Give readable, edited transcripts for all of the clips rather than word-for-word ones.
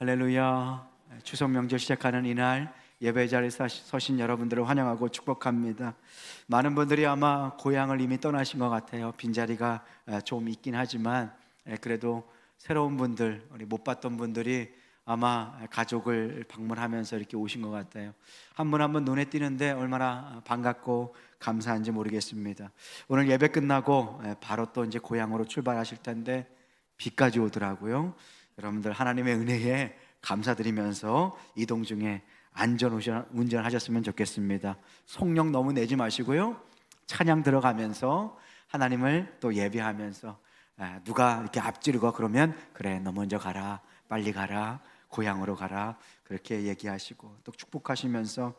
할렐루야. 추석 명절 시작하는 이날 예배 자리에 서신 여러분들을 환영하고 축복합니다. 많은 분들이 아마 고향을 이미 떠나신 것 같아요. 빈자리가 좀 있긴 하지만 그래도 새로운 분들, 우리 못 봤던 분들이 아마 가족을 방문하면서 이렇게 오신 것 같아요. 한 분 한 분 눈에 띄는데 얼마나 반갑고 감사한지 모르겠습니다. 오늘 예배 끝나고 바로 또 이제 고향으로 출발하실 텐데 비까지 오더라고요. 여러분들 하나님의 은혜에 감사드리면서 이동 중에 안전 운전하셨으면 좋겠습니다. 속력 너무 내지 마시고요, 찬양 들어가면서 하나님을 또 예배하면서 누가 이렇게 앞지르고 그러면 그래 너 먼저 가라, 빨리 가라, 고향으로 가라, 그렇게 얘기하시고 또 축복하시면서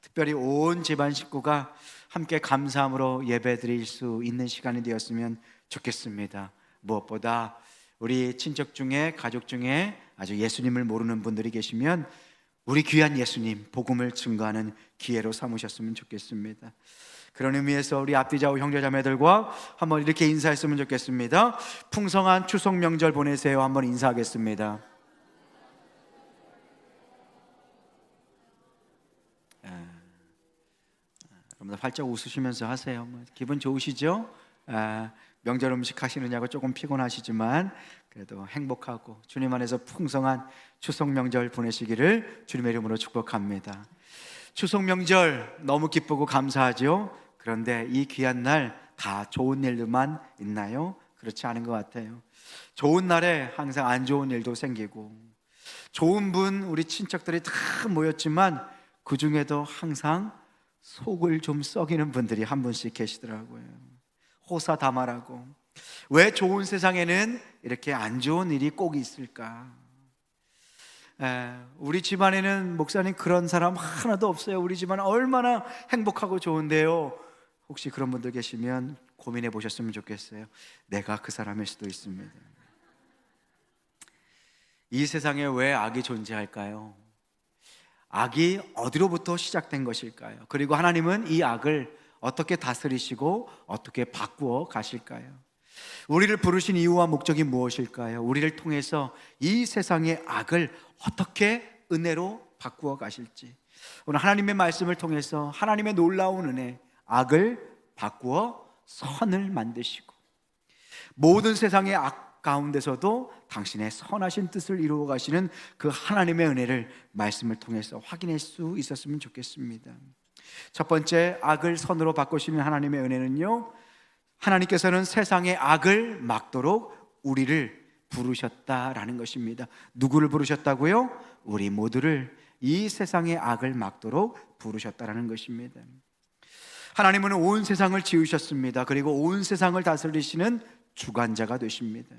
특별히 온 집안 식구가 함께 감사함으로 예배 드릴 수 있는 시간이 되었으면 좋겠습니다. 무엇보다 우리 친척 중에, 가족 중에 아주 예수님을 모르는 분들이 계시면 우리 귀한 예수님 복음을 증거하는 기회로 삼으셨으면 좋겠습니다. 그런 의미에서 우리 앞뒤좌우 형제자매들과 한번 이렇게 인사했으면 좋겠습니다. 풍성한 추석 명절 보내세요. 한번 인사하겠습니다. 여러분들 활짝 웃으시면서 하세요. 기분 좋으시죠? 명절 음식 하시느냐고 조금 피곤하시지만 그래도 행복하고 주님 안에서 풍성한 추석 명절 보내시기를 주님의 이름으로 축복합니다. 추석 명절 너무 기쁘고 감사하죠. 그런데 이 귀한 날 다 좋은 일들만 있나요? 그렇지 않은 것 같아요. 좋은 날에 항상 안 좋은 일도 생기고, 좋은 분 우리 친척들이 다 모였지만 그 중에도 항상 속을 좀 썩이는 분들이 한 분씩 계시더라고요. 호사다마라고. 왜 좋은 세상에는 이렇게 안 좋은 일이 꼭 있을까? 우리 집안에는 목사님 그런 사람 하나도 없어요. 우리 집안 얼마나 행복하고 좋은데요. 혹시 그런 분들 계시면 고민해 보셨으면 좋겠어요. 내가 그 사람일 수도 있습니다. 이 세상에 왜 악이 존재할까요? 악이 어디로부터 시작된 것일까요? 그리고 하나님은 이 악을 어떻게 다스리시고 어떻게 바꾸어 가실까요? 우리를 부르신 이유와 목적이 무엇일까요? 우리를 통해서 이 세상의 악을 어떻게 은혜로 바꾸어 가실지, 오늘 하나님의 말씀을 통해서 하나님의 놀라운 은혜, 악을 바꾸어 선을 만드시고 모든 세상의 악 가운데서도 당신의 선하신 뜻을 이루어 가시는 그 하나님의 은혜를 말씀을 통해서 확인할 수 있었으면 좋겠습니다. 첫 번째, 악을 선으로 바꾸시는 하나님의 은혜는요, 하나님께서는 세상의 악을 막도록 우리를 부르셨다라는 것입니다. 누구를 부르셨다고요? 우리 모두를 이 세상의 악을 막도록 부르셨다라는 것입니다. 하나님은 온 세상을 지으셨습니다. 그리고 온 세상을 다스리시는 주관자가 되십니다.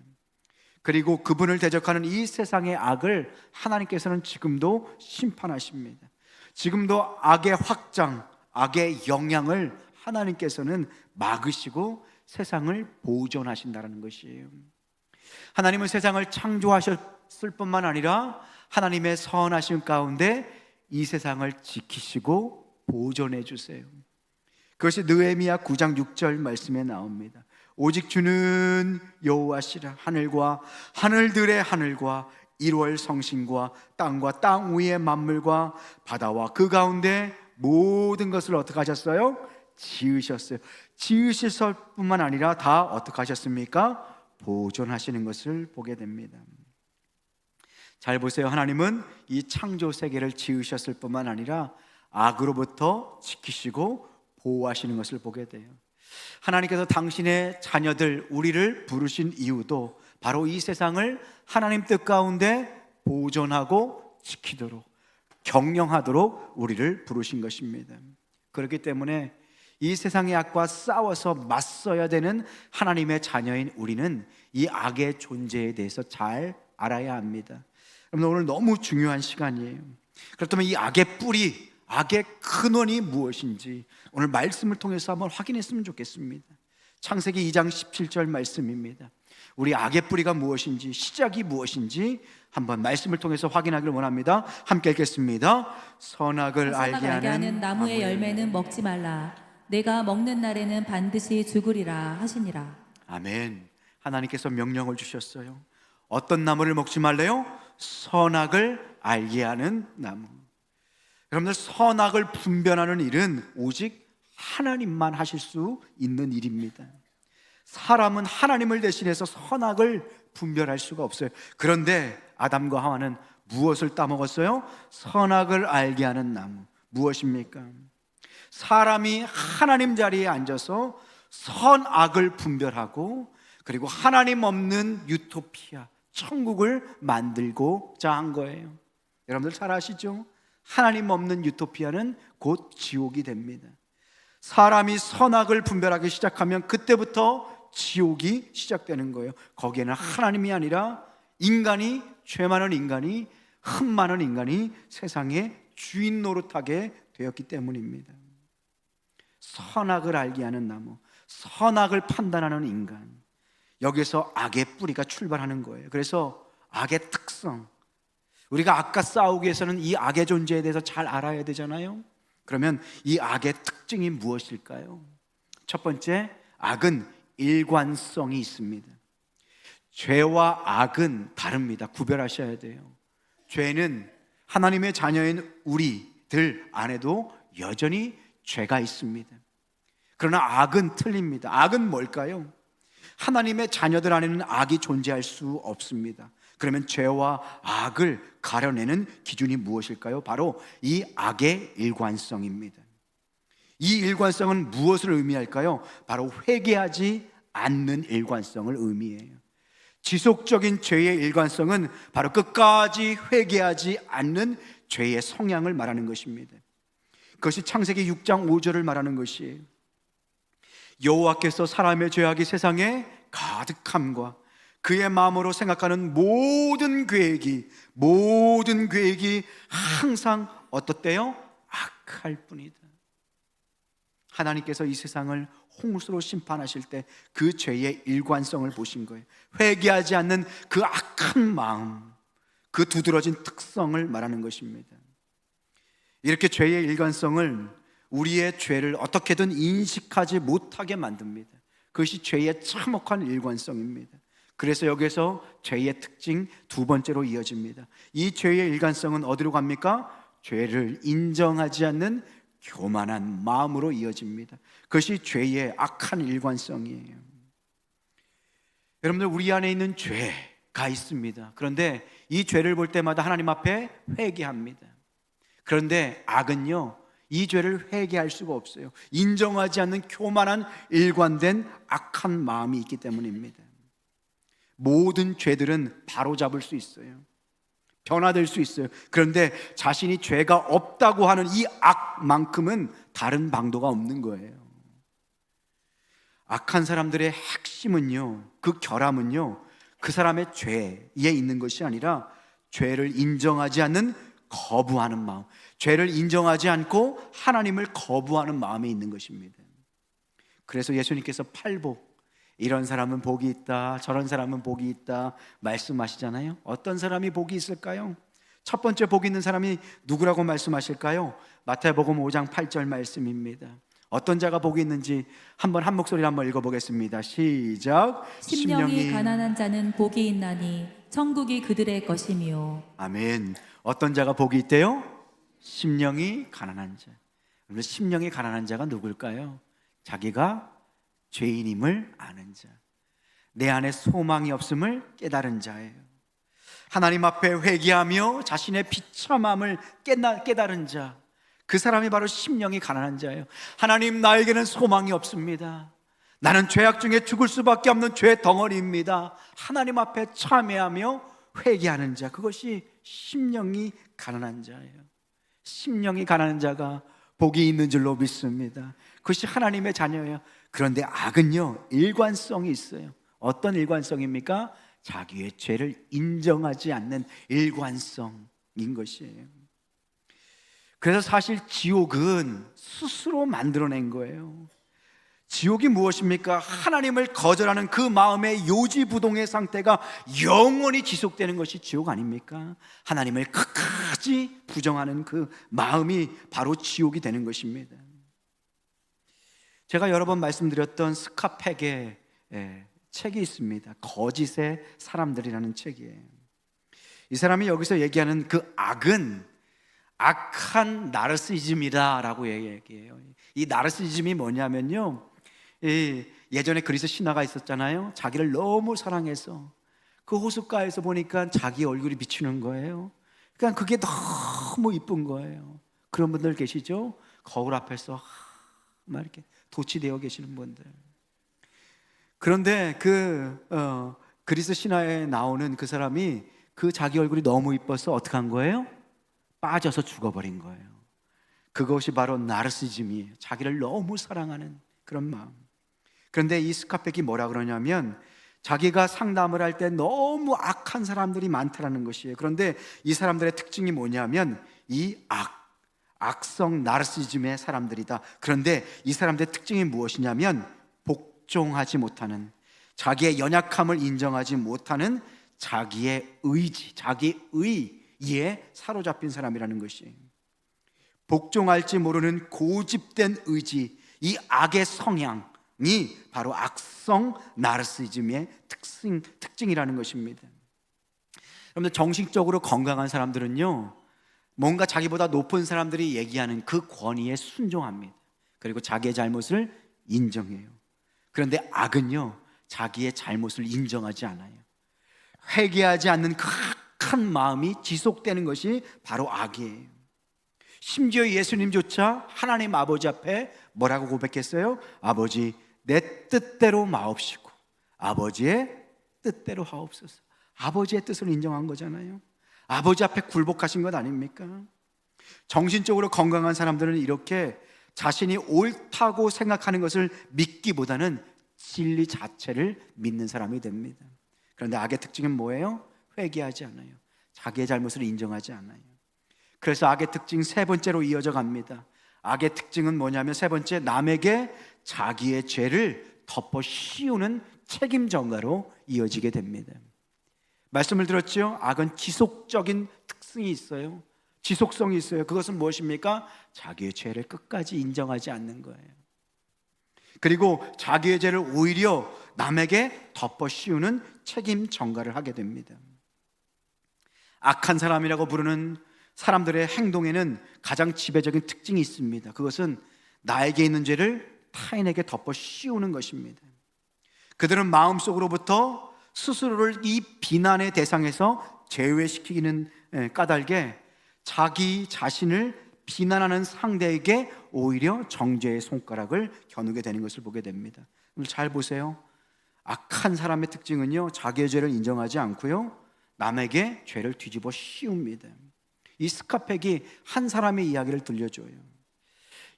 그리고 그분을 대적하는 이 세상의 악을 하나님께서는 지금도 심판하십니다. 지금도 악의 확장, 악의 영향을 하나님께서는 막으시고 세상을 보존하신다는 것이에요. 하나님은 세상을 창조하셨을 뿐만 아니라 하나님의 선하심 가운데 이 세상을 지키시고 보존해 주세요. 그것이 느헤미야 9장 6절 말씀에 나옵니다. 오직 주는 여호와시라. 하늘과 하늘들의 하늘과 1월 성신과 땅과 땅 위의 만물과 바다와 그 가운데 모든 것을 어떻게 하셨어요? 지으셨어요. 지으실 뿐만 아니라 다 어떻게 하셨습니까? 보존하시는 것을 보게 됩니다. 잘 보세요. 하나님은 이 창조 세계를 지으셨을 뿐만 아니라 악으로부터 지키시고 보호하시는 것을 보게 돼요. 하나님께서 당신의 자녀들 우리를 부르신 이유도 바로 이 세상을 하나님 뜻 가운데 보존하고 지키도록, 경영하도록 우리를 부르신 것입니다. 그렇기 때문에 이 세상의 악과 싸워서 맞서야 되는 하나님의 자녀인 우리는 이 악의 존재에 대해서 잘 알아야 합니다. 여러분, 오늘 너무 중요한 시간이에요. 그렇다면 이 악의 뿌리, 악의 근원이 무엇인지 오늘 말씀을 통해서 한번 확인했으면 좋겠습니다. 창세기 2장 17절 말씀입니다. 우리 악의 뿌리가 무엇인지, 시작이 무엇인지 한번 말씀을 통해서 확인하기를 원합니다. 함께 읽겠습니다. 선악을 알게 하는 나무의 열매는 먹지 말라. 내가 먹는 날에는 반드시 죽으리라 하시니라. 아멘. 하나님께서 명령을 주셨어요. 어떤 나무를 먹지 말래요? 선악을 알게 하는 나무. 여러분들, 선악을 분별하는 일은 오직 하나님만 하실 수 있는 일입니다. 사람은 하나님을 대신해서 선악을 분별할 수가 없어요. 그런데 아담과 하와는 무엇을 따먹었어요? 선악을 알게 하는 나무. 무엇입니까? 사람이 하나님 자리에 앉아서 선악을 분별하고, 그리고 하나님 없는 유토피아, 천국을 만들고자 한 거예요. 여러분들 잘 아시죠? 하나님 없는 유토피아는 곧 지옥이 됩니다. 사람이 선악을 분별하기 시작하면 그때부터 지옥이 시작되는 거예요. 거기에는 하나님이 아니라 인간이, 죄 많은 인간이, 흠 많은 인간이 세상의 주인 노릇하게 되었기 때문입니다. 선악을 알게 하는 나무, 선악을 판단하는 인간, 여기서 악의 뿌리가 출발하는 거예요. 그래서 악의 특성, 우리가 악과 싸우기 위해서는 이 악의 존재에 대해서 잘 알아야 되잖아요. 그러면 이 악의 특징이 무엇일까요? 첫 번째, 악은 일관성이 있습니다. 죄와 악은 다릅니다. 구별하셔야 돼요. 죄는 하나님의 자녀인 우리들 안에도 여전히 죄가 있습니다. 그러나 악은 틀립니다. 악은 뭘까요? 하나님의 자녀들 안에는 악이 존재할 수 없습니다. 그러면 죄와 악을 가려내는 기준이 무엇일까요? 바로 이 악의 일관성입니다. 이 일관성은 무엇을 의미할까요? 바로 회개하지 않는 일관성을 의미해요. 지속적인 죄의 일관성은 바로 끝까지 회개하지 않는 죄의 성향을 말하는 것입니다. 그것이 창세기 6장 5절을 말하는 것이에요. 여호와께서 사람의 죄악이 세상에 가득함과 그의 마음으로 생각하는 모든 계획이 항상 어떻대요? 악할 뿐이다. 하나님께서 이 세상을 홍수로 심판하실 때 그 죄의 일관성을 보신 거예요. 회개하지 않는 그 악한 마음, 그 두드러진 특성을 말하는 것입니다. 이렇게 죄의 일관성을, 우리의 죄를 어떻게든 인식하지 못하게 만듭니다. 그것이 죄의 참혹한 일관성입니다. 그래서 여기에서 죄의 특징 두 번째로 이어집니다. 이 죄의 일관성은 어디로 갑니까? 죄를 인정하지 않는 교만한 마음으로 이어집니다. 그것이 죄의 악한 일관성이에요. 여러분들, 우리 안에 있는 죄가 있습니다. 그런데 이 죄를 볼 때마다 하나님 앞에 회개합니다. 그런데 악은요, 이 죄를 회개할 수가 없어요. 인정하지 않는 교만한 일관된 악한 마음이 있기 때문입니다. 모든 죄들은 바로잡을 수 있어요. 변화될 수 있어요. 그런데 자신이 죄가 없다고 하는 이 악만큼은 다른 방도가 없는 거예요. 악한 사람들의 핵심은요, 그 결함은요, 그 사람의 죄에 있는 것이 아니라 죄를 인정하지 않는 거부하는 마음, 죄를 인정하지 않고 하나님을 거부하는 마음에 있는 것입니다. 그래서 예수님께서 팔복, 이런 사람은 복이 있다, 저런 사람은 복이 있다 말씀하시잖아요. 어떤 사람이 복이 있을까요? 첫 번째 복 있는 사람이 누구라고 말씀하실까요? 마태복음 5장 8절 말씀입니다. 어떤 자가 복이 있는지 한번 한 목소리로 한번 읽어보겠습니다. 시작. 심령이 가난한 자는 복이 있나니 천국이 그들의 것이며. 아멘. 어떤 자가 복이 있대요? 심령이 가난한 자. 그러면 심령이 가난한 자가 누굴까요? 자기가 죄인임을 아는 자, 내 안에 소망이 없음을 깨달은 자예요. 하나님 앞에 회개하며 자신의 비참함을 깨달은 자, 그 사람이 바로 심령이 가난한 자예요. 하나님, 나에게는 소망이 없습니다. 나는 죄악 중에 죽을 수밖에 없는 죄 덩어리입니다. 하나님 앞에 참회하며 회개하는 자, 그것이 심령이 가난한 자예요. 심령이 가난한 자가 복이 있는 줄로 믿습니다. 그것이 하나님의 자녀예요. 그런데 악은요, 일관성이 있어요. 어떤 일관성입니까? 자기의 죄를 인정하지 않는 일관성인 것이에요. 그래서 사실 지옥은 스스로 만들어낸 거예요. 지옥이 무엇입니까? 하나님을 거절하는 그 마음의 요지부동의 상태가 영원히 지속되는 것이 지옥 아닙니까? 하나님을 끝까지 부정하는 그 마음이 바로 지옥이 되는 것입니다. 제가 여러 번 말씀드렸던 스카펙의 책이 있습니다. 거짓의 사람들이라는 책이에요. 이 사람이 여기서 얘기하는 그 악은 악한 나르시즘이다라고 얘기해요. 이 나르시즘이 뭐냐면요, 예전에 그리스 신화가 있었잖아요. 자기를 너무 사랑해서 그 호숫가에서 보니까 자기 얼굴이 비치는 거예요. 그러니까 그게 너무 이쁜 거예요. 그런 분들 계시죠? 거울 앞에서 막 이렇게 도취되어 계시는 분들. 그런데 그리스 신화에 나오는 그 사람이 그 자기 얼굴이 너무 이뻐서 어떻게 한 거예요? 빠져서 죽어버린 거예요. 그것이 바로 나르시즘이에요. 자기를 너무 사랑하는 그런 마음. 그런데 이 스카펙이 뭐라 그러냐면 자기가 상담을 할 때 너무 악한 사람들이 많다라는 것이에요. 그런데 이 사람들의 특징이 뭐냐면 이 악성 나르시즘의 사람들이다. 그런데 이 사람들의 특징이 무엇이냐면 복종하지 못하는, 자기의 연약함을 인정하지 못하는 자기의 의지, 자기 의에 사로잡힌 사람이라는 것이에요. 복종할지 모르는 고집된 의지, 이 악의 성향이 바로 악성 나르시즘의 특징이라는 것입니다. 여러분들, 정신적으로 건강한 사람들은요, 뭔가 자기보다 높은 사람들이 얘기하는 그 권위에 순종합니다. 그리고 자기의 잘못을 인정해요. 그런데 악은요, 자기의 잘못을 인정하지 않아요. 회개하지 않는 그 악한 마음이 지속되는 것이 바로 악이에요. 심지어 예수님조차 하나님 아버지 앞에 뭐라고 고백했어요? 아버지, 내 뜻대로 마옵시고 아버지의 뜻대로 하옵소서. 아버지의 뜻을 인정한 거잖아요. 아버지 앞에 굴복하신 것 아닙니까? 정신적으로 건강한 사람들은 이렇게 자신이 옳다고 생각하는 것을 믿기보다는 진리 자체를 믿는 사람이 됩니다. 그런데 악의 특징은 뭐예요? 회개하지 않아요. 자기의 잘못을 인정하지 않아요. 그래서 악의 특징 세 번째로 이어져 갑니다. 악의 특징은 뭐냐면 세 번째, 남에게 자기의 죄를 덮어 씌우는 책임 전가로 이어지게 됩니다. 말씀을 들었죠? 악은 지속적인 특성이 있어요. 지속성이 있어요. 그것은 무엇입니까? 자기의 죄를 끝까지 인정하지 않는 거예요. 그리고 자기의 죄를 오히려 남에게 덮어 씌우는 책임 전가를 하게 됩니다. 악한 사람이라고 부르는 사람들의 행동에는 가장 지배적인 특징이 있습니다. 그것은 나에게 있는 죄를 타인에게 덮어 씌우는 것입니다. 그들은 마음속으로부터 스스로를 이 비난의 대상에서 제외시키는 까닭에 자기 자신을 비난하는 상대에게 오히려 정죄의 손가락을 겨누게 되는 것을 보게 됩니다. 잘 보세요. 악한 사람의 특징은요, 자기의 죄를 인정하지 않고요, 남에게 죄를 뒤집어 씌웁니다. 이 스카펙이 한 사람의 이야기를 들려줘요.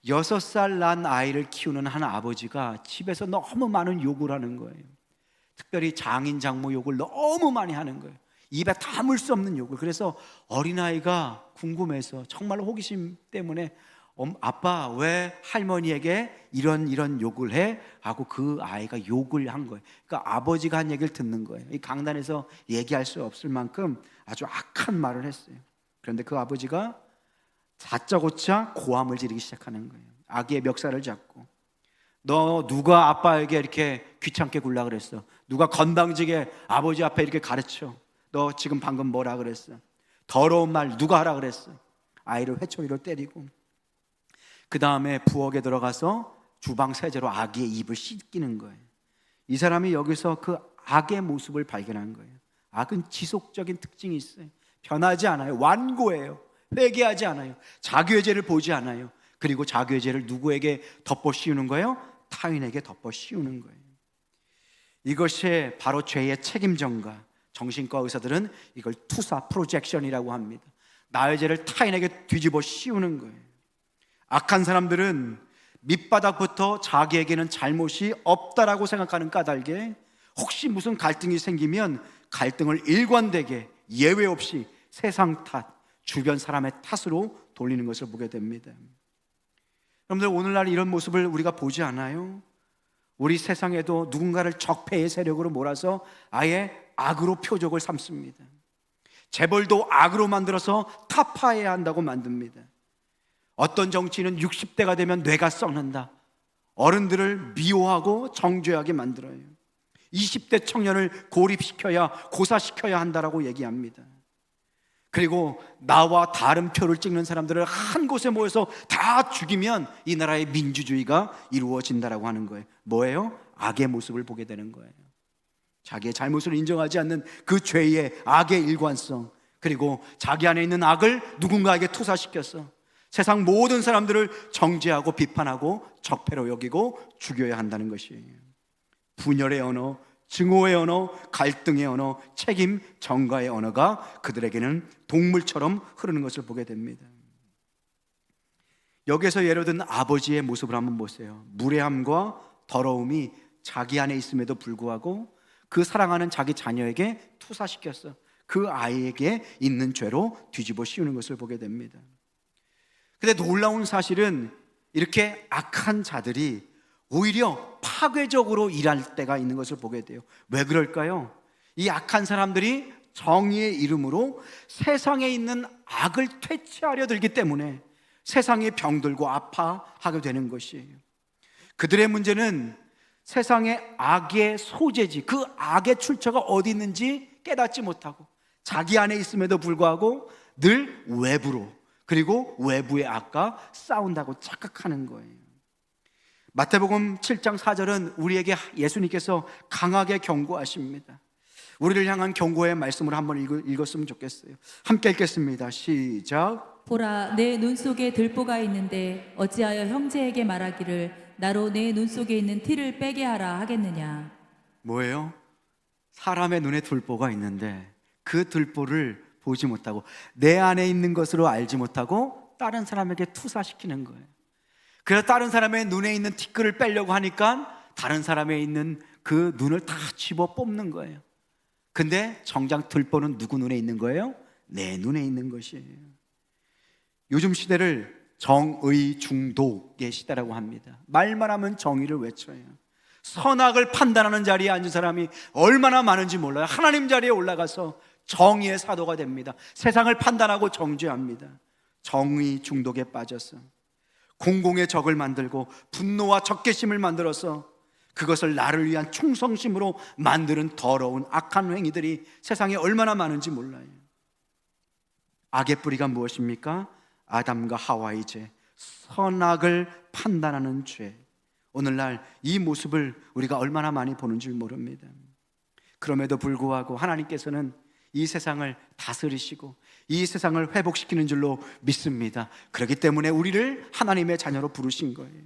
6살 난 아이를 키우는 한 아버지가 집에서 너무 많은 욕을 하는 거예요. 특별히 장인 장모 욕을 너무 많이 하는 거예요. 입에 담을 수 없는 욕을. 그래서 어린아이가 궁금해서, 정말 호기심 때문에 아빠 왜 할머니에게 이런 욕을 해? 하고 그 아이가 욕을 한 거예요. 그러니까 아버지가 한 얘기를 듣는 거예요. 이 강단에서 얘기할 수 없을 만큼 아주 악한 말을 했어요. 그런데 그 아버지가 다짜고짜 고함을 지르기 시작하는 거예요. 아기의 멱살을 잡고, 너 누가 아빠에게 이렇게 귀찮게 굴라 그랬어? 누가 건방지게 아버지 앞에 이렇게 가르쳐? 너 지금 방금 뭐라 그랬어? 더러운 말 누가 하라 그랬어? 아이를 회초리로 때리고, 그 다음에 부엌에 들어가서 주방 세제로 아기의 입을 씻기는 거예요. 이 사람이 여기서 그 악의 모습을 발견한 거예요. 악은 지속적인 특징이 있어요. 변하지 않아요. 완고해요. 회개하지 않아요. 자기의 죄를 보지 않아요. 그리고 자기의 죄를 누구에게 덮어 씌우는 거예요? 타인에게 덮어 씌우는 거예요. 이것이 바로 죄의 책임 전가. 정신과 의사들은 이걸 투사 프로젝션이라고 합니다. 나의 죄를 타인에게 뒤집어 씌우는 거예요. 악한 사람들은 밑바닥부터 자기에게는 잘못이 없다라고 생각하는 까닭에 혹시 무슨 갈등이 생기면 갈등을 일관되게 예외 없이 세상 탓, 주변 사람의 탓으로 돌리는 것을 보게 됩니다. 여러분들, 오늘날 이런 모습을 우리가 보지 않아요? 우리 세상에도 누군가를 적폐의 세력으로 몰아서 아예 악으로 표적을 삼습니다. 재벌도 악으로 만들어서 타파해야 한다고 만듭니다. 어떤 정치인은 60대가 되면 뇌가 썩는다, 어른들을 미워하고 정죄하게 만들어요. 20대 청년을 고립시켜야, 고사시켜야 한다라고 얘기합니다. 그리고 나와 다른 표를 찍는 사람들을 한 곳에 모여서 다 죽이면 이 나라의 민주주의가 이루어진다라고 하는 거예요. 뭐예요? 악의 모습을 보게 되는 거예요. 자기의 잘못을 인정하지 않는 그 죄의 악의 일관성, 그리고 자기 안에 있는 악을 누군가에게 투사시켜서 세상 모든 사람들을 정죄하고 비판하고 적폐로 여기고 죽여야 한다는 것이에요. 분열의 언어, 증오의 언어, 갈등의 언어, 책임 전가의 언어가 그들에게는 동물처럼 흐르는 것을 보게 됩니다. 여기서 예로 든 아버지의 모습을 한번 보세요. 무례함과 더러움이 자기 안에 있음에도 불구하고 그 사랑하는 자기 자녀에게 투사시켰어. 그 아이에게 있는 죄로 뒤집어 씌우는 것을 보게 됩니다. 근데 놀라운 사실은 이렇게 악한 자들이 오히려 파괴적으로 일할 때가 있는 것을 보게 돼요. 왜 그럴까요? 이 악한 사람들이 정의의 이름으로 세상에 있는 악을 퇴치하려 들기 때문에 세상이 병들고 아파하게 되는 것이에요. 그들의 문제는 세상의 악의 소재지, 그 악의 출처가 어디 있는지 깨닫지 못하고 자기 안에 있음에도 불구하고 늘 외부로, 그리고 외부의 악과 싸운다고 착각하는 거예요. 마태복음 7장 4절은 우리에게 예수님께서 강하게 경고하십니다. 우리를 향한 경고의 말씀을 한번 읽었으면 좋겠어요. 함께 읽겠습니다. 시작. 보라, 내 눈 속에 들보가 있는데 어찌하여 형제에게 말하기를 나로 내 눈 속에 있는 티를 빼게 하라 하겠느냐. 뭐예요? 사람의 눈에 들보가 있는데 그 들보를 보지 못하고 내 안에 있는 것으로 알지 못하고 다른 사람에게 투사시키는 거예요. 그래서 다른 사람의 눈에 있는 티끌을 빼려고 하니까 다른 사람에 있는 그 눈을 다 집어 뽑는 거예요. 근데 정작 들보는 누구 눈에 있는 거예요? 내 눈에 있는 것이에요. 요즘 시대를 정의 중독의 시대라고 합니다. 말만 하면 정의를 외쳐요. 선악을 판단하는 자리에 앉은 사람이 얼마나 많은지 몰라요. 하나님 자리에 올라가서 정의의 사도가 됩니다. 세상을 판단하고 정죄합니다. 정의 중독에 빠져서 공공의 적을 만들고 분노와 적개심을 만들어서 그것을 나를 위한 충성심으로 만드는 더러운 악한 행위들이 세상에 얼마나 많은지 몰라요. 악의 뿌리가 무엇입니까? 아담과 하와의 죄, 선악을 판단하는 죄. 오늘날 이 모습을 우리가 얼마나 많이 보는 줄 모릅니다. 그럼에도 불구하고 하나님께서는 이 세상을 다스리시고 이 세상을 회복시키는 줄로 믿습니다. 그렇기 때문에 우리를 하나님의 자녀로 부르신 거예요.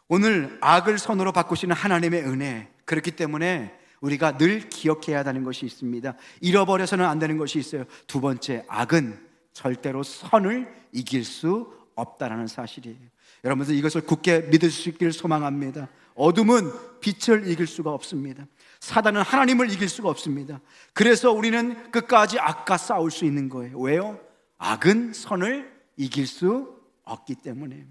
오늘 악을 선으로 바꾸시는 하나님의 은혜, 그렇기 때문에 우리가 늘 기억해야 하는 것이 있습니다. 잃어버려서는 안 되는 것이 있어요. 두 번째, 악은 절대로 선을 이길 수 없다는 사실이에요. 여러분들 이것을 굳게 믿을 수 있기를 소망합니다. 어둠은 빛을 이길 수가 없습니다. 사단은 하나님을 이길 수가 없습니다. 그래서 우리는 끝까지 악과 싸울 수 있는 거예요. 왜요? 악은 선을 이길 수 없기 때문에.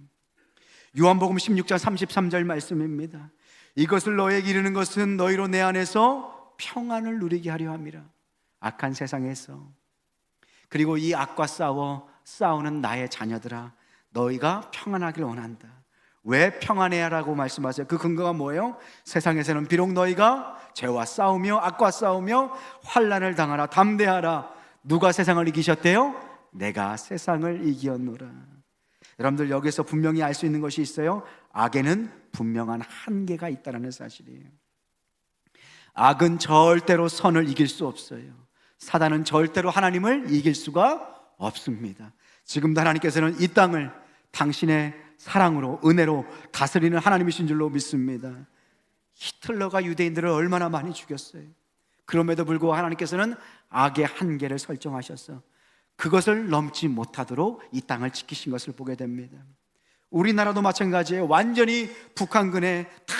요한복음 16장 33절 말씀입니다. 이것을 너에게 이르는 것은 너희로 내 안에서 평안을 누리게 하려 함이라. 악한 세상에서, 그리고 이 악과 싸우는 나의 자녀들아, 너희가 평안하길 원한다. 왜 평안해야 라고 말씀하세요? 그 근거가 뭐예요? 세상에서는 비록 너희가 죄와 싸우며 악과 싸우며 환난을 당하라, 담대하라. 누가 세상을 이기셨대요? 내가 세상을 이기었노라. 여러분들 여기서 분명히 알 수 있는 것이 있어요. 악에는 분명한 한계가 있다는 사실이에요. 악은 절대로 선을 이길 수 없어요. 사단은 절대로 하나님을 이길 수가 없습니다. 지금도 하나님께서는 이 땅을 당신의 사랑으로, 은혜로 다스리는 하나님이신 줄로 믿습니다. 히틀러가 유대인들을 얼마나 많이 죽였어요. 그럼에도 불구하고 하나님께서는 악의 한계를 설정하셔서 그것을 넘지 못하도록 이 땅을 지키신 것을 보게 됩니다. 우리나라도 마찬가지예요. 완전히 북한군에 다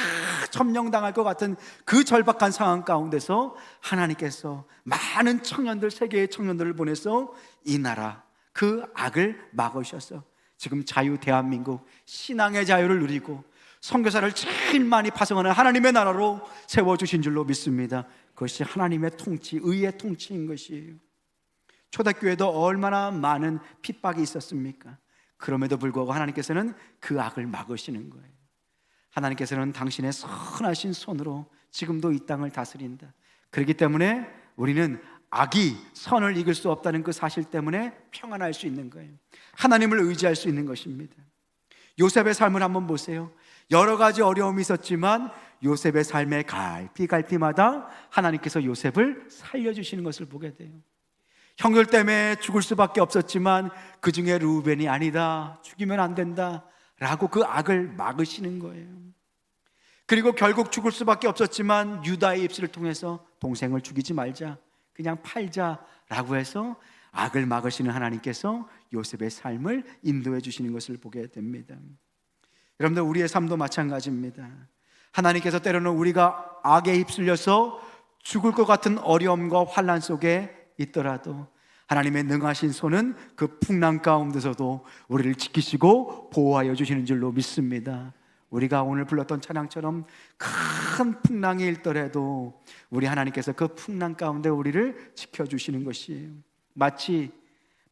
점령당할 것 같은 그 절박한 상황 가운데서 하나님께서 많은 청년들, 세계의 청년들을 보내서 이 나라 그 악을 막으셔서 지금 자유 대한민국, 신앙의 자유를 누리고 선교사를 제일 많이 파송하는 하나님의 나라로 세워주신 줄로 믿습니다. 그것이 하나님의 통치, 의의 통치인 것이에요. 초대교회도 얼마나 많은 핍박이 있었습니까? 그럼에도 불구하고 하나님께서는 그 악을 막으시는 거예요. 하나님께서는 당신의 선하신 손으로 지금도 이 땅을 다스린다. 그렇기 때문에 우리는 악이 선을 이길 수 없다는 그 사실 때문에 평안할 수 있는 거예요. 하나님을 의지할 수 있는 것입니다. 요셉의 삶을 한번 보세요. 여러 가지 어려움이 있었지만 요셉의 삶의 갈피마다 하나님께서 요셉을 살려주시는 것을 보게 돼요. 형들 때문에 죽을 수밖에 없었지만 그 중에 루벤이 아니다, 죽이면 안 된다 라고 그 악을 막으시는 거예요. 그리고 결국 죽을 수밖에 없었지만 유다의 입술을 통해서 동생을 죽이지 말자, 그냥 팔자라고 해서 악을 막으시는 하나님께서 요셉의 삶을 인도해 주시는 것을 보게 됩니다. 여러분들, 우리의 삶도 마찬가지입니다. 하나님께서 때로는 우리가 악에 휩쓸려서 죽을 것 같은 어려움과 환난 속에 있더라도 하나님의 능하신 손은 그 풍랑 가운데서도 우리를 지키시고 보호하여 주시는 줄로 믿습니다. 우리가 오늘 불렀던 찬양처럼 큰 풍랑이 일더라도 우리 하나님께서 그 풍랑 가운데 우리를 지켜주시는 것이에요. 마치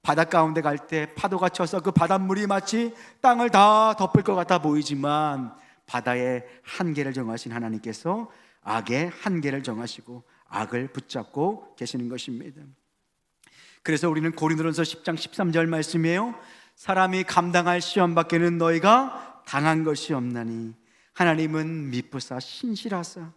바다 가운데 갈 때 파도가 쳐서 그 바닷물이 마치 땅을 다 덮을 것 같아 보이지만 바다의 한계를 정하신 하나님께서 악의 한계를 정하시고 악을 붙잡고 계시는 것입니다. 그래서 우리는 고린도전서 10장 13절 말씀이에요. 사람이 감당할 시험 밖에는 너희가 당한 것이 없나니 하나님은 미쁘사 신실하사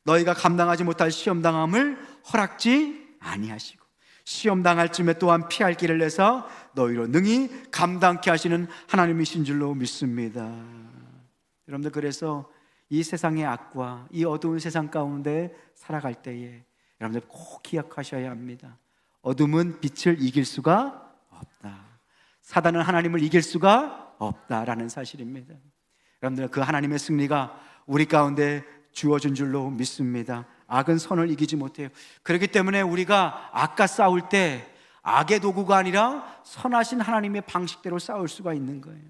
너희가 감당하지 못할 시험 당함을 허락지 아니하시고 시험 당할 쯤에 또한 피할 길을 내사 너희로 능히 감당케 하시는 하나님이신 줄로 믿습니다. 여러분들, 그래서 이 세상의 악과 이 어두운 세상 가운데 살아갈 때에 여러분들 꼭 기억하셔야 합니다. 어둠은 빛을 이길 수가 없다. 사단은 하나님을 이길 수가 없다라는 사실입니다. 여러분들, 그 하나님의 승리가 우리 가운데 주어진 줄로 믿습니다. 악은 선을 이기지 못해요. 그렇기 때문에 우리가 악과 싸울 때 악의 도구가 아니라 선하신 하나님의 방식대로 싸울 수가 있는 거예요.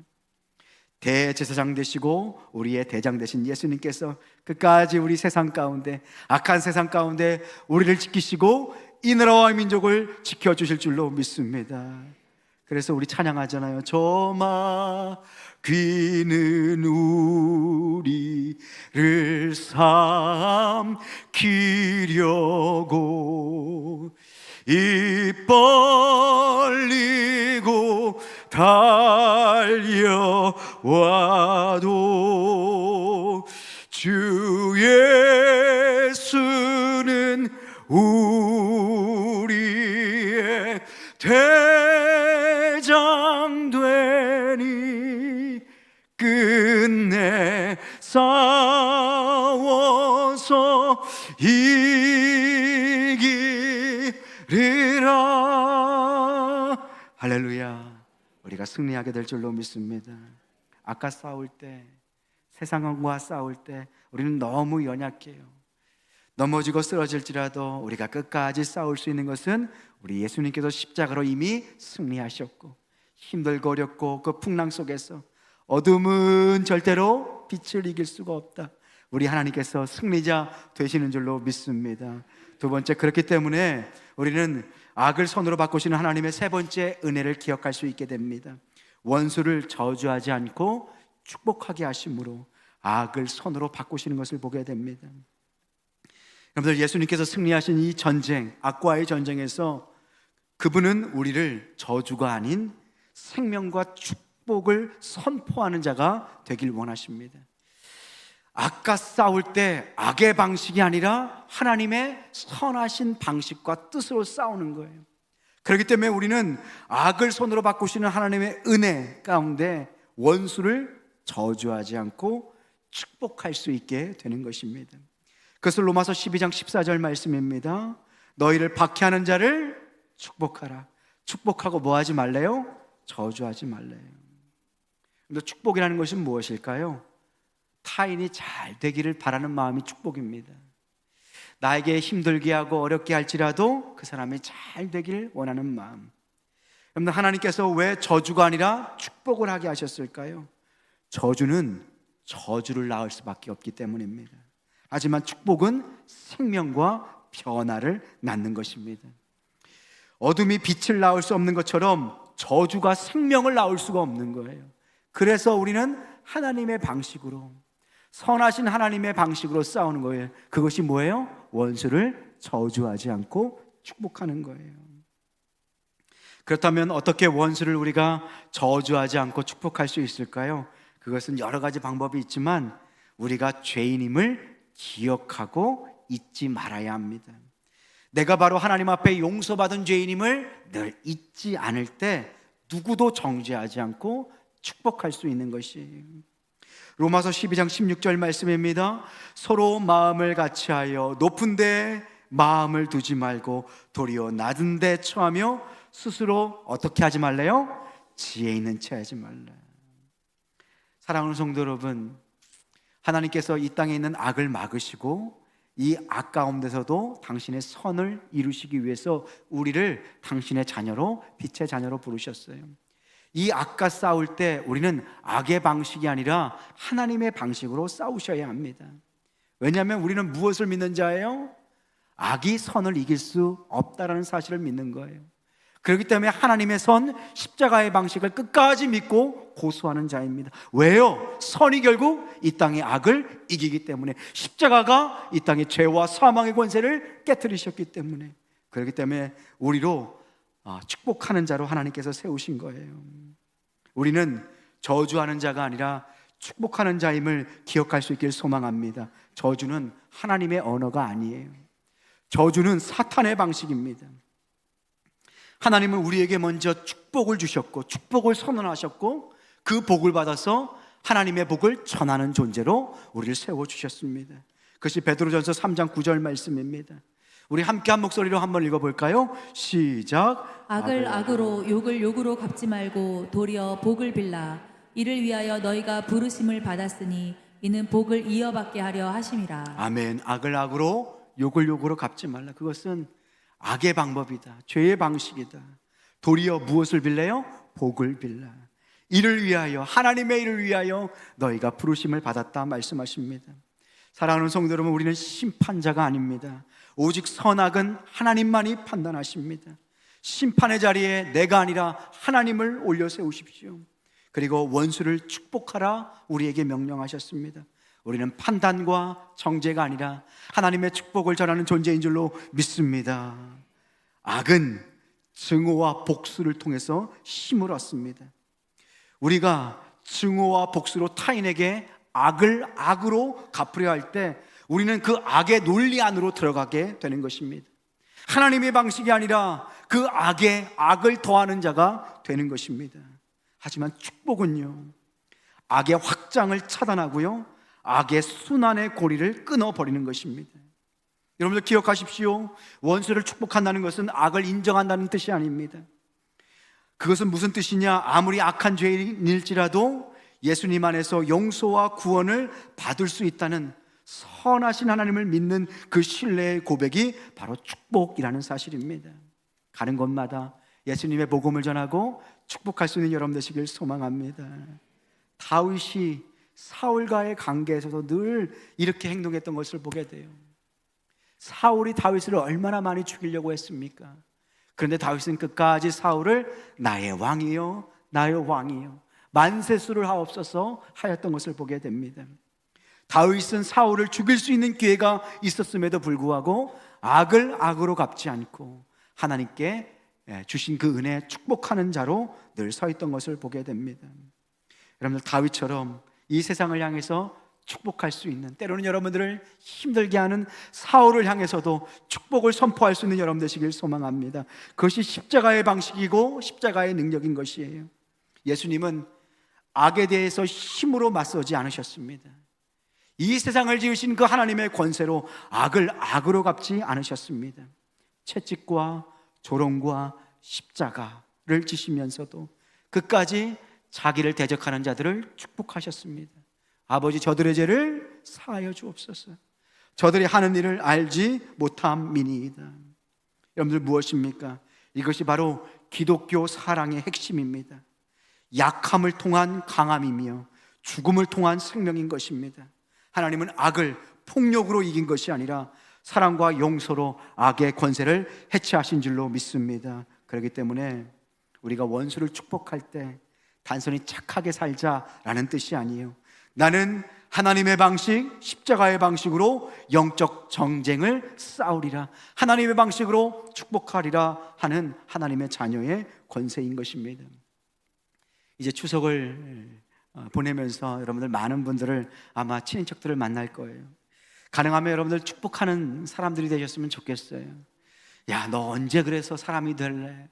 대제사장 되시고 우리의 대장 되신 예수님께서 끝까지 우리 세상 가운데, 악한 세상 가운데 우리를 지키시고 이 나라와 민족을 지켜주실 줄로 믿습니다. 그래서 우리 찬양하잖아요. 저마 귀는 우리를 삼키려고 입 벌리고 달려와도 주 예수는 우리의 대장 되니 끝내 싸워서 이기리라. 할렐루야. 우리가 승리하게 될 줄로 믿습니다. 아까 싸울 때, 세상과 싸울 때 우리는 너무 연약해요. 넘어지고 쓰러질지라도 우리가 끝까지 싸울 수 있는 것은 우리 예수님께서 십자가로 이미 승리하셨고, 힘들고 어렵고 그 풍랑 속에서 어둠은 절대로 빛을 이길 수가 없다. 우리 하나님께서 승리자 되시는 줄로 믿습니다. 두 번째, 그렇기 때문에 우리는 악을 선으로 바꾸시는 하나님의 세 번째 은혜를 기억할 수 있게 됩니다. 원수를 저주하지 않고 축복하게 하심으로 악을 선으로 바꾸시는 것을 보게 됩니다. 여러분들, 예수님께서 승리하신 이 전쟁, 악과의 전쟁에서 그분은 우리를 저주가 아닌 생명과 축복을 선포하는 자가 되길 원하십니다. 악과 싸울 때 악의 방식이 아니라 하나님의 선하신 방식과 뜻으로 싸우는 거예요. 그렇기 때문에 우리는 악을 손으로 바꾸시는 하나님의 은혜 가운데 원수를 저주하지 않고 축복할 수 있게 되는 것입니다. 그것을 로마서 12장 14절 말씀입니다. 너희를 박해하는 자를 축복하라. 축복하고 뭐 하지 말래요? 저주하지 말래요. 근데 축복이라는 것은 무엇일까요? 타인이 잘 되기를 바라는 마음이 축복입니다. 나에게 힘들게 하고 어렵게 할지라도 그 사람이 잘 되기를 원하는 마음. 여러분, 하나님께서 왜 저주가 아니라 축복을 하게 하셨을까요? 저주는 저주를 낳을 수밖에 없기 때문입니다. 하지만 축복은 생명과 변화를 낳는 것입니다. 어둠이 빛을 낳을 수 없는 것처럼 저주가 생명을 낳을 수가 없는 거예요. 그래서 우리는 하나님의 방식으로, 선하신 하나님의 방식으로 싸우는 거예요. 그것이 뭐예요? 원수를 저주하지 않고 축복하는 거예요. 그렇다면 어떻게 원수를 우리가 저주하지 않고 축복할 수 있을까요? 그것은 여러 가지 방법이 있지만 우리가 죄인임을 기억하고 잊지 말아야 합니다. 내가 바로 하나님 앞에 용서받은 죄인임을 늘 잊지 않을 때 누구도 정죄하지 않고 축복할 수 있는 것이에요. 로마서 12장 16절 말씀입니다. 서로 마음을 같이하여 높은 데 마음을 두지 말고 도리어 낮은 데 처하며 스스로 어떻게 하지 말래요? 지혜 있는 채 하지 말라. 사랑하는 성도 여러분, 하나님께서 이 땅에 있는 악을 막으시고 이 악 가운데서도 당신의 선을 이루시기 위해서 우리를 당신의 자녀로, 빛의 자녀로 부르셨어요. 이 악과 싸울 때 우리는 악의 방식이 아니라 하나님의 방식으로 싸우셔야 합니다. 왜냐하면 우리는 무엇을 믿는 자예요? 악이 선을 이길 수 없다라는 사실을 믿는 거예요. 그렇기 때문에 하나님의 선, 십자가의 방식을 끝까지 믿고 고수하는 자입니다. 왜요? 선이 결국 이 땅의 악을 이기기 때문에, 십자가가 이 땅의 죄와 사망의 권세를 깨뜨리셨기 때문에, 그렇기 때문에 우리로 축복하는 자로 하나님께서 세우신 거예요. 우리는 저주하는 자가 아니라 축복하는 자임을 기억할 수 있길 소망합니다. 저주는 하나님의 언어가 아니에요. 저주는 사탄의 방식입니다. 하나님은 우리에게 먼저 축복을 주셨고 축복을 선언하셨고 그 복을 받아서 하나님의 복을 전하는 존재로 우리를 세워주셨습니다. 그것이 베드로전서 3장 9절 말씀입니다. 우리 함께 한 목소리로 한번 읽어볼까요? 시작. 악을 악으로 욕을 욕으로 갚지 말고 도리어 복을 빌라. 이를 위하여 너희가 부르심을 받았으니 이는 복을 이어받게 하려 하심이라. 아멘. 악을 악으로 욕을 욕으로 갚지 말라. 그것은 악의 방법이다. 죄의 방식이다. 도리어 무엇을 빌래요? 복을 빌라. 이를 위하여, 하나님의 일을 위하여 너희가 부르심을 받았다 말씀하십니다. 사랑하는 성도 여러분, 우리는 심판자가 아닙니다. 오직 선악은 하나님만이 판단하십니다. 심판의 자리에 내가 아니라 하나님을 올려 세우십시오. 그리고 원수를 축복하라 우리에게 명령하셨습니다. 우리는 판단과 정죄가 아니라 하나님의 축복을 전하는 존재인 줄로 믿습니다. 악은 증오와 복수를 통해서 힘을 얻습니다. 우리가 증오와 복수로 타인에게 악을 악으로 갚으려 할 때 우리는 그 악의 논리 안으로 들어가게 되는 것입니다. 하나님의 방식이 아니라 그 악에 악을 더하는 자가 되는 것입니다. 하지만 축복은요, 악의 확장을 차단하고요, 악의 순환의 고리를 끊어버리는 것입니다. 여러분들 기억하십시오. 원수를 축복한다는 것은 악을 인정한다는 뜻이 아닙니다. 그것은 무슨 뜻이냐? 아무리 악한 죄인일지라도 예수님 안에서 용서와 구원을 받을 수 있다는 선하신 하나님을 믿는 그 신뢰의 고백이 바로 축복이라는 사실입니다. 가는 곳마다 예수님의 복음을 전하고 축복할 수 있는 여러분 되시길 소망합니다. 다윗이 사울과의 관계에서도 늘 이렇게 행동했던 것을 보게 돼요. 사울이 다윗을 얼마나 많이 죽이려고 했습니까? 그런데 다윗은 끝까지 사울을 나의 왕이요, 나의 왕이요, 만세수를 하옵소서 하였던 것을 보게 됩니다. 다윗은 사울을 죽일 수 있는 기회가 있었음에도 불구하고 악을 악으로 갚지 않고 하나님께 주신 그 은혜에 축복하는 자로 늘 서 있던 것을 보게 됩니다. 여러분들 다윗처럼 이 세상을 향해서 축복할 수 있는, 때로는 여러분들을 힘들게 하는 사울을 향해서도 축복을 선포할 수 있는 여러분 되시길 소망합니다. 그것이 십자가의 방식이고 십자가의 능력인 것이에요. 예수님은 악에 대해서 힘으로 맞서지 않으셨습니다. 이 세상을 지으신 그 하나님의 권세로 악을 악으로 갚지 않으셨습니다. 채찍과 조롱과 십자가를 지시면서도 끝까지 자기를 대적하는 자들을 축복하셨습니다. 아버지, 저들의 죄를 사하여 주옵소서. 저들이 하는 일을 알지 못함이니이다. 여러분들 무엇입니까? 이것이 바로 기독교 사랑의 핵심입니다. 약함을 통한 강함이며 죽음을 통한 생명인 것입니다. 하나님은 악을 폭력으로 이긴 것이 아니라 사랑과 용서로 악의 권세를 해체하신 줄로 믿습니다. 그렇기 때문에 우리가 원수를 축복할 때 단순히 착하게 살자라는 뜻이 아니에요. 나는 하나님의 방식, 십자가의 방식으로 영적 정쟁을 싸우리라, 하나님의 방식으로 축복하리라 하는 하나님의 자녀의 권세인 것입니다. 이제 추석을 보내면서 여러분들 많은 분들을 아마 친인척들을 만날 거예요. 가능하면 여러분들 축복하는 사람들이 되셨으면 좋겠어요. 야, 너 언제 그래서 사람이 될래?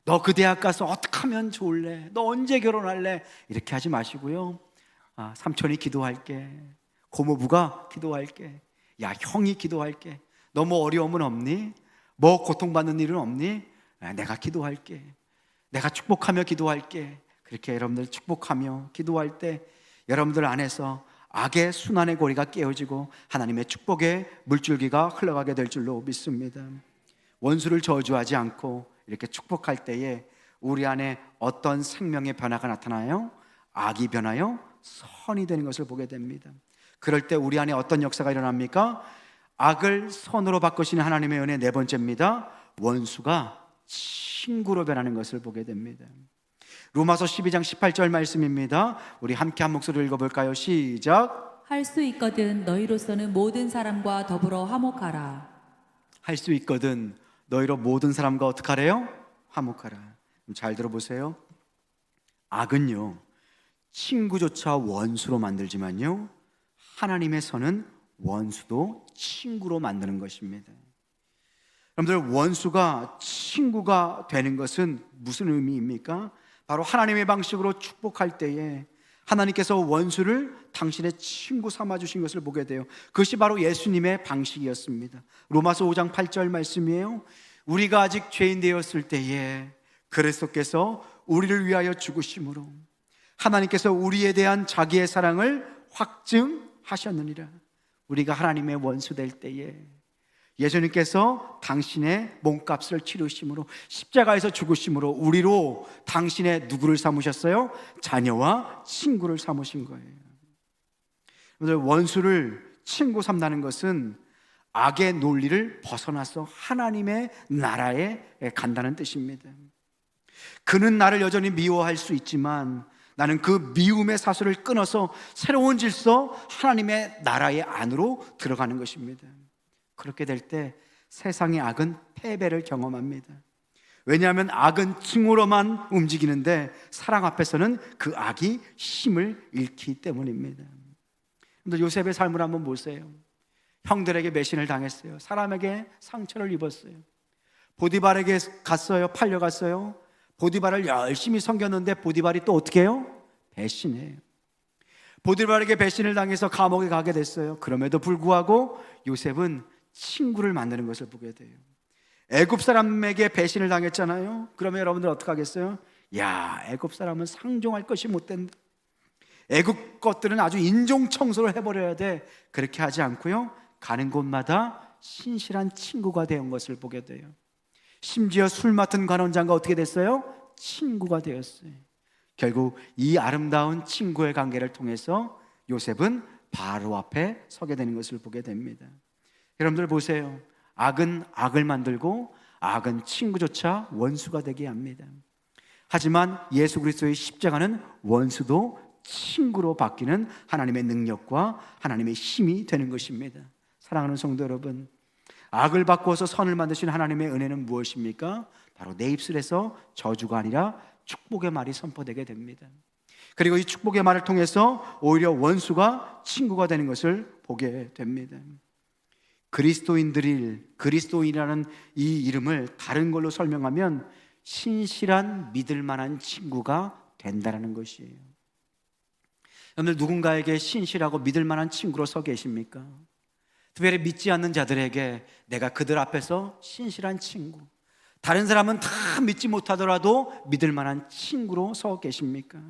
너 그 대학 가서 어떻게 하면 좋을래? 너 언제 결혼할래? 이렇게 하지 마시고요. 삼촌이 기도할게, 고모부가 기도할게, 야, 형이 기도할게, 너 뭐 어려움은 없니? 뭐 고통받는 일은 없니? 내가 기도할게, 내가 축복하며 기도할게. 그렇게 여러분들 축복하며 기도할 때 여러분들 안에서 악의 순환의 고리가 깨어지고 하나님의 축복의 물줄기가 흘러가게 될 줄로 믿습니다. 원수를 저주하지 않고 이렇게 축복할 때에 우리 안에 어떤 생명의 변화가 나타나요? 악이 변하여 선이 되는 것을 보게 됩니다. 그럴 때 우리 안에 어떤 역사가 일어납니까? 악을 선으로 바꾸시는 하나님의 은혜. 네 번째입니다. 원수가 친구로 변하는 것을 보게 됩니다. 로마서 12장 18절 말씀입니다. 우리 함께 한 목소리를 읽어볼까요? 시작. 할 수 있거든 너희로서는 모든 사람과 더불어 화목하라. 할 수 있거든 너희로 모든 사람과 어떻게 하래요? 화목하라. 잘 들어보세요. 악은요, 친구조차 원수로 만들지만요, 하나님의 선은 원수도 친구로 만드는 것입니다. 여러분들, 원수가 친구가 되는 것은 무슨 의미입니까? 바로 하나님의 방식으로 축복할 때에 하나님께서 원수를 당신의 친구 삼아주신 것을 보게 돼요. 그것이 바로 예수님의 방식이었습니다. 로마서 5장 8절 말씀이에요. 우리가 아직 죄인 되었을 때에 그리스도께서 우리를 위하여 죽으심으로 하나님께서 우리에 대한 자기의 사랑을 확증하셨느니라. 우리가 하나님의 원수 될 때에 예수님께서 당신의 몸값을 치르심으로, 십자가에서 죽으심으로 우리로 당신의 누구를 삼으셨어요? 자녀와 친구를 삼으신 거예요. 원수를 친구 삼다는 것은 악의 논리를 벗어나서 하나님의 나라에 간다는 뜻입니다. 그는 나를 여전히 미워할 수 있지만 나는 그 미움의 사슬을 끊어서 새로운 질서, 하나님의 나라의 안으로 들어가는 것입니다. 그렇게 될 때 세상의 악은 패배를 경험합니다. 왜냐하면 악은 징후로만 움직이는데 사랑 앞에서는 그 악이 힘을 잃기 때문입니다. 요셉의 삶을 한번 보세요. 형들에게 매신을 당했어요. 사람에게 상처를 입었어요. 보디발에게 갔어요. 팔려갔어요. 보디발을 열심히 섬겼는데 보디발이 또 어떻게 해요? 배신해요. 보디발에게 배신을 당해서 감옥에 가게 됐어요. 그럼에도 불구하고 요셉은 친구를 만드는 것을 보게 돼요. 애굽 사람에게 배신을 당했잖아요. 그러면 여러분들 어떻게 하겠어요? 야, 애굽 사람은 상종할 것이 못 된다. 애굽 것들은 아주 인종 청소를 해버려야 돼. 그렇게 하지 않고요, 가는 곳마다 신실한 친구가 되는 것을 보게 돼요. 심지어 술 맡은 관원장과 어떻게 됐어요? 친구가 되었어요. 결국 이 아름다운 친구의 관계를 통해서 요셉은 바로 앞에 서게 되는 것을 보게 됩니다. 여러분들 보세요. 악은 악을 만들고 악은 친구조차 원수가 되게 합니다. 하지만 예수 그리스도의 십자가는 원수도 친구로 바뀌는 하나님의 능력과 하나님의 힘이 되는 것입니다. 사랑하는 성도 여러분, 악을 바꾸어서 선을 만드신 하나님의 은혜는 무엇입니까? 바로 내 입술에서 저주가 아니라 축복의 말이 선포되게 됩니다. 그리고 이 축복의 말을 통해서 오히려 원수가 친구가 되는 것을 보게 됩니다. 그리스도인이라는 이 이름을 다른 걸로 설명하면 신실한 믿을 만한 친구가 된다는 것이에요. 오늘 누군가에게 신실하고 믿을 만한 친구로 서 계십니까? 특별히 믿지 않는 자들에게 내가 그들 앞에서 신실한 친구, 다른 사람은 다 믿지 못하더라도 믿을 만한 친구로 서 계십니까?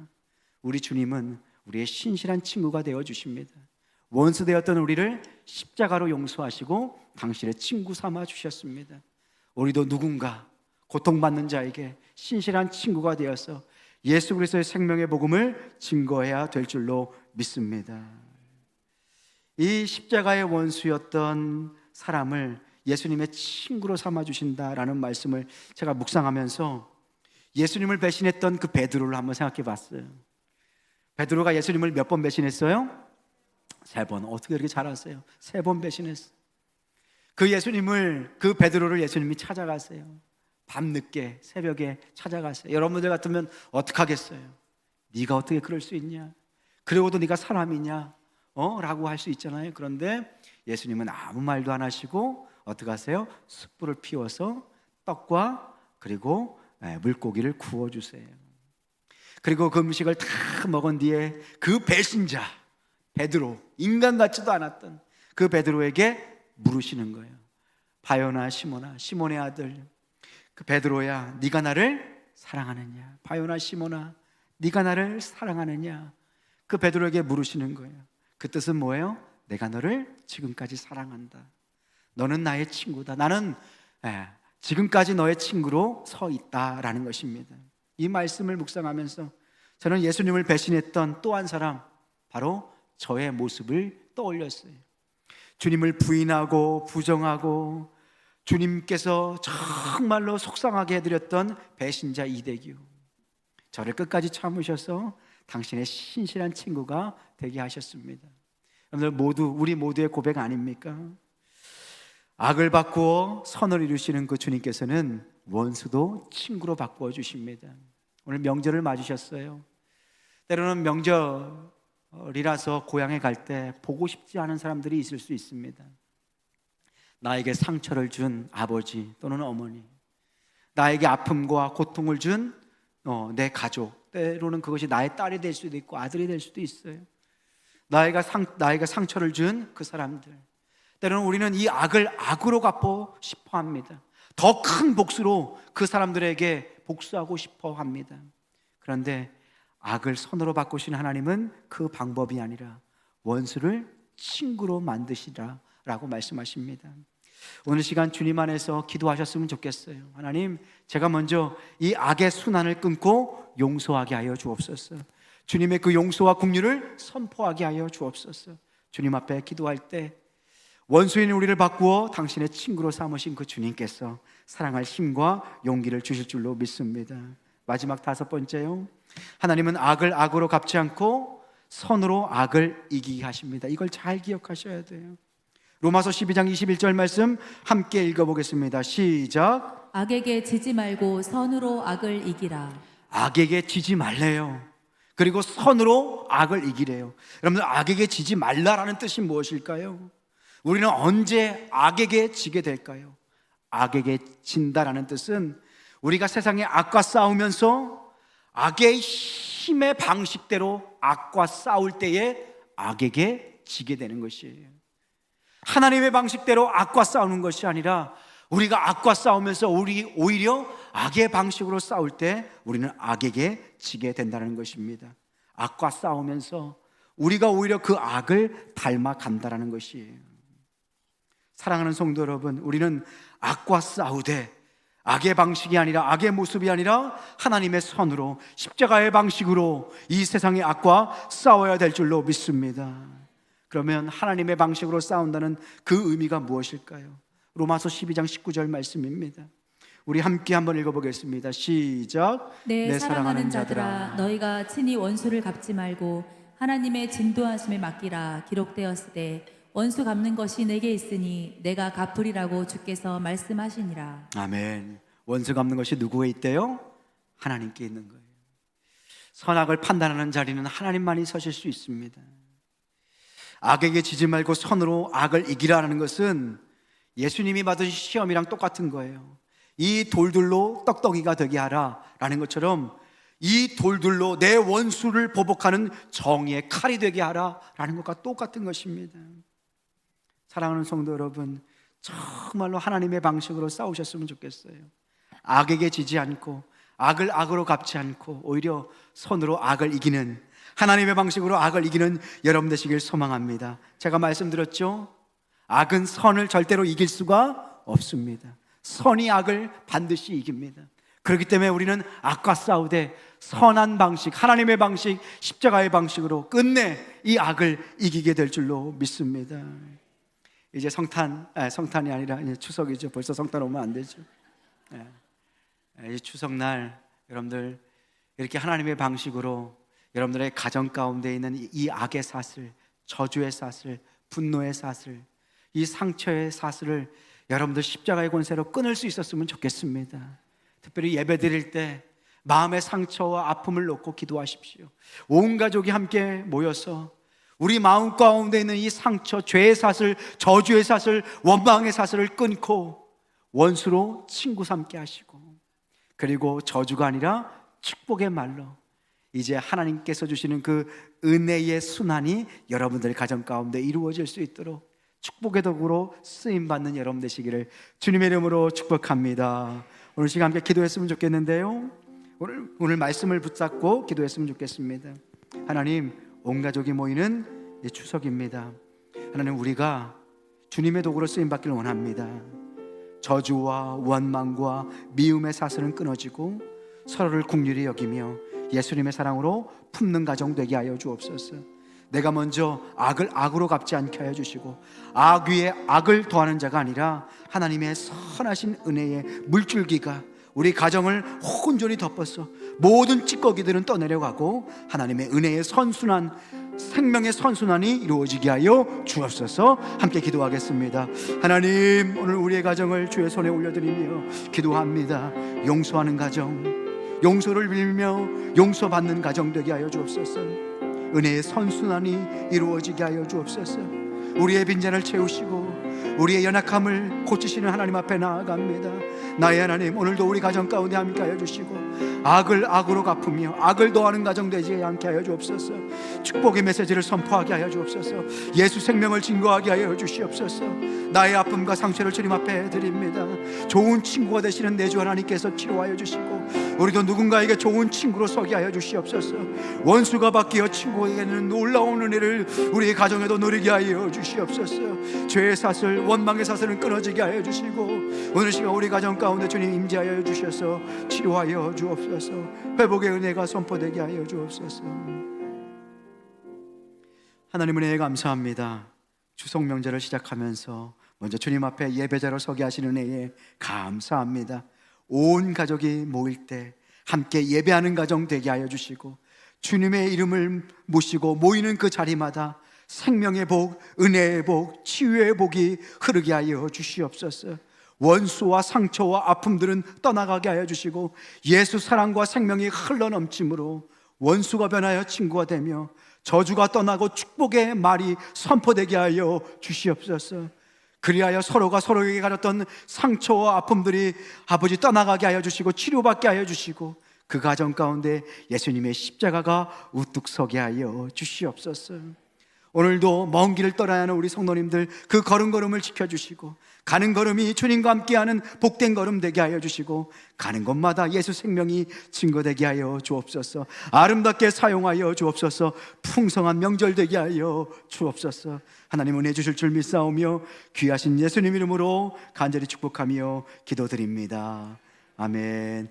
우리 주님은 우리의 신실한 친구가 되어 주십니다. 원수 되었던 우리를 십자가로 용서하시고 당신의 친구 삼아 주셨습니다. 우리도 누군가 고통받는 자에게 신실한 친구가 되어서 예수 그리스도의 생명의 복음을 증거해야 될 줄로 믿습니다. 이 십자가의 원수였던 사람을 예수님의 친구로 삼아 주신다라는 말씀을 제가 묵상하면서 예수님을 배신했던 그 베드로를 한번 생각해 봤어요. 베드로가 예수님을 몇 번 배신했어요? 3번. 어떻게 그렇게 잘하세요? 3번 배신했어. 그 베드로를 예수님이 찾아가세요. 밤늦게 새벽에 찾아가세요. 여러분들 같으면 어떡하겠어요? 네가 어떻게 그럴 수 있냐? 그러고도 네가 사람이냐? 라고 할 수 있잖아요. 그런데 예수님은 아무 말도 안 하시고 어떻게 하세요? 숯불을 피워서 떡과 그리고 물고기를 구워주세요. 그리고 그 음식을 다 먹은 뒤에 그 배신자 베드로, 인간 같지도 않았던 그 베드로에게 물으시는 거예요. 바요나 시몬아, 시몬의 아들 그 베드로야, 네가 나를 사랑하느냐? 바요나 시몬아, 네가 나를 사랑하느냐? 그 베드로에게 물으시는 거예요. 그 뜻은 뭐예요? 내가 너를 지금까지 사랑한다. 너는 나의 친구다. 나는 지금까지 너의 친구로 서 있다라는 것입니다. 이 말씀을 묵상하면서 저는 예수님을 배신했던 또 한 사람, 바로 저의 모습을 떠올렸어요. 주님을 부인하고 부정하고 주님께서 정말로 속상하게 해드렸던 배신자 이대규, 저를 끝까지 참으셔서 당신의 신실한 친구가 되게 하셨습니다. 여러분들 우리 모두의 고백 아닙니까? 악을 바꾸어 선을 이루시는 그 주님께서는 원수도 친구로 바꾸어 주십니다. 오늘 명절을 맞으셨어요. 때로는 명절이라서 고향에 갈 때 보고 싶지 않은 사람들이 있을 수 있습니다. 나에게 상처를 준 아버지 또는 어머니, 나에게 아픔과 고통을 준 내 가족, 때로는 그것이 나의 딸이 될 수도 있고 아들이 될 수도 있어요. 나에게 상처를 준 그 사람들, 때로는 우리는 이 악을 악으로 갚고 싶어 합니다. 더 큰 복수로 그 사람들에게 복수하고 싶어 합니다. 그런데 악을 선으로 바꾸신 하나님은 그 방법이 아니라 원수를 친구로 만드시라 라고 말씀하십니다. 오늘 시간 주님 안에서 기도하셨으면 좋겠어요. 하나님, 제가 먼저 이 악의 순환을 끊고 용서하게 하여 주옵소서. 주님의 그 용서와 긍휼을 선포하게 하여 주옵소서. 주님 앞에 기도할 때 원수인 우리를 바꾸어 당신의 친구로 삼으신 그 주님께서 사랑할 힘과 용기를 주실 줄로 믿습니다. 마지막 5번째요. 하나님은 악을 악으로 갚지 않고 선으로 악을 이기게 하십니다. 이걸 잘 기억하셔야 돼요. 로마서 12장 21절 말씀 함께 읽어보겠습니다. 시작. 악에게 지지 말고 선으로 악을 이기라. 악에게 지지 말래요. 그리고 선으로 악을 이기래요. 여러분들, 악에게 지지 말라라는 뜻이 무엇일까요? 우리는 언제 악에게 지게 될까요? 악에게 진다라는 뜻은 우리가 세상의 악과 싸우면서 악의 힘의 방식대로 악과 싸울 때에 악에게 지게 되는 것이에요. 하나님의 방식대로 악과 싸우는 것이 아니라 우리가 악과 싸우면서 우리 오히려 악의 방식으로 싸울 때 우리는 악에게 지게 된다는 것입니다. 악과 싸우면서 우리가 오히려 그 악을 닮아간다는 것이에요. 사랑하는 성도 여러분, 우리는 악과 싸우되 악의 방식이 아니라, 악의 모습이 아니라 하나님의 선으로, 십자가의 방식으로 이 세상의 악과 싸워야 될 줄로 믿습니다. 그러면 하나님의 방식으로 싸운다는 그 의미가 무엇일까요? 로마서 12장 19절 말씀입니다. 우리 함께 한번 읽어보겠습니다. 시작. 내 사랑하는 자들아, 너희가 친히 원수를 갚지 말고 하나님의 진도하심에 맡기라. 기록되었으되 원수 갚는 것이 내게 있으니 내가 갚으리라고 주께서 말씀하시니라. 아멘. 원수 갚는 것이 누구에 있대요? 하나님께 있는 거예요. 선악을 판단하는 자리는 하나님만이 서실 수 있습니다. 악에게 지지 말고 선으로 악을 이기라는 것은 예수님이 받으신 시험이랑 똑같은 거예요. 이 돌들로 떡떡이가 되게 하라라는 것처럼 이 돌들로 내 원수를 보복하는 정의의 칼이 되게 하라라는 것과 똑같은 것입니다. 사랑하는 성도 여러분, 정말로 하나님의 방식으로 싸우셨으면 좋겠어요. 악에게 지지 않고 악을 악으로 갚지 않고 오히려 선으로 악을 이기는, 하나님의 방식으로 악을 이기는 여러분 되시길 소망합니다. 제가 말씀드렸죠? 악은 선을 절대로 이길 수가 없습니다. 선이 악을 반드시 이깁니다. 그렇기 때문에 우리는 악과 싸우되 선한 방식, 하나님의 방식, 십자가의 방식으로 끝내 이 악을 이기게 될 줄로 믿습니다. 이제 성탄이 아니라 이제 추석이죠. 벌써 성탄 오면 안 되죠. 이 추석날 여러분들 이렇게 하나님의 방식으로 여러분들의 가정 가운데 있는 이 악의 삿을 저주의 사슬, 분노의 사슬, 이 상처의 사슬을 여러분들 십자가의 권세로 끊을 수 있었으면 좋겠습니다. 특별히 예배 드릴 때 마음의 상처와 아픔을 놓고 기도하십시오. 온 가족이 함께 모여서 우리 마음 가운데 있는 이 상처, 죄의 사슬, 저주의 사슬, 원망의 사슬을 끊고 원수로 친구 삼게 하시고, 그리고 저주가 아니라 축복의 말로 이제 하나님께서 주시는 그 은혜의 순환이 여러분들 가정 가운데 이루어질 수 있도록 축복의 도구로 쓰임받는 여러분 되시기를 주님의 이름으로 축복합니다. 오늘 시간 함께 기도했으면 좋겠는데요, 오늘 말씀을 붙잡고 기도했으면 좋겠습니다. 하나님, 온 가족이 모이는 이 추석입니다. 하나님, 우리가 주님의 도구로 쓰임받기를 원합니다. 저주와 원망과 미움의 사슬은 끊어지고 서로를 긍휼히 여기며 예수님의 사랑으로 품는 가정 되게 하여 주옵소서. 내가 먼저 악을 악으로 갚지 않게 하여 주시고 악 위에 악을 더하는 자가 아니라 하나님의 선하신 은혜의 물줄기가 우리 가정을 온전히 덮어서 모든 찌꺼기들은 떠내려가고 하나님의 은혜의 선순환, 생명의 선순환이 이루어지게 하여 주옵소서. 함께 기도하겠습니다. 하나님, 오늘 우리의 가정을 주의 손에 올려드리며 기도합니다. 용서하는 가정, 용서를 빌며 용서받는 가정 되게 하여 주옵소서. 은혜의 선순환이 이루어지게 하여 주옵소서. 우리의 빈잔을 채우시고 우리의 연약함을 고치시는 하나님 앞에 나아갑니다. 나의 하나님, 오늘도 우리 가정 가운데 함께 하여 주시고 악을 악으로 갚으며 악을 더하는 가정 되지 않게 하여 주옵소서. 축복의 메시지를 선포하게 하여 주옵소서. 예수 생명을 증거하게 하여 주시옵소서. 나의 아픔과 상처를 주님 앞에 드립니다. 좋은 친구가 되시는 내 주 하나님께서 치료하여 주시고 우리도 누군가에게 좋은 친구로 서게 하여 주시옵소서. 원수가 바뀌어 친구에게는 놀라운 은혜를 우리의 가정에도 누리게 하여 주시옵소서. 죄의 사슬, 원망의 사슬은 끊어지게 하여 주시고 오늘 시간 우리 가정 가운데 주님 임재하여 주셔서 치료하여 주옵소서. 회복의 은혜가 선포되게 하여 주옵소서. 하나님 은혜에 감사합니다. 추석 명절을 시작하면서 먼저 주님 앞에 예배자로 서게 하시는 은혜에 감사합니다. 온 가족이 모일 때 함께 예배하는 가정 되게 하여 주시고 주님의 이름을 모시고 모이는 그 자리마다 생명의 복, 은혜의 복, 치유의 복이 흐르게 하여 주시옵소서. 원수와 상처와 아픔들은 떠나가게 하여 주시고 예수 사랑과 생명이 흘러넘침으로 원수가 변하여 친구가 되며 저주가 떠나고 축복의 말이 선포되게 하여 주시옵소서. 그리하여 서로가 서로에게 가졌던 상처와 아픔들이 아버지 떠나가게 하여 주시고 치료받게 하여 주시고 그 가정 가운데 예수님의 십자가가 우뚝 서게 하여 주시옵소서. 오늘도 먼 길을 떠나야 하는 우리 성도님들 그 걸음걸음을 지켜주시고 가는 걸음이 주님과 함께하는 복된 걸음 되게 하여 주시고 가는 곳마다 예수 생명이 증거되게 하여 주옵소서. 아름답게 사용하여 주옵소서. 풍성한 명절 되게 하여 주옵소서. 하나님 은혜 주실 줄 믿사오며 귀하신 예수님 이름으로 간절히 축복하며 기도드립니다. 아멘.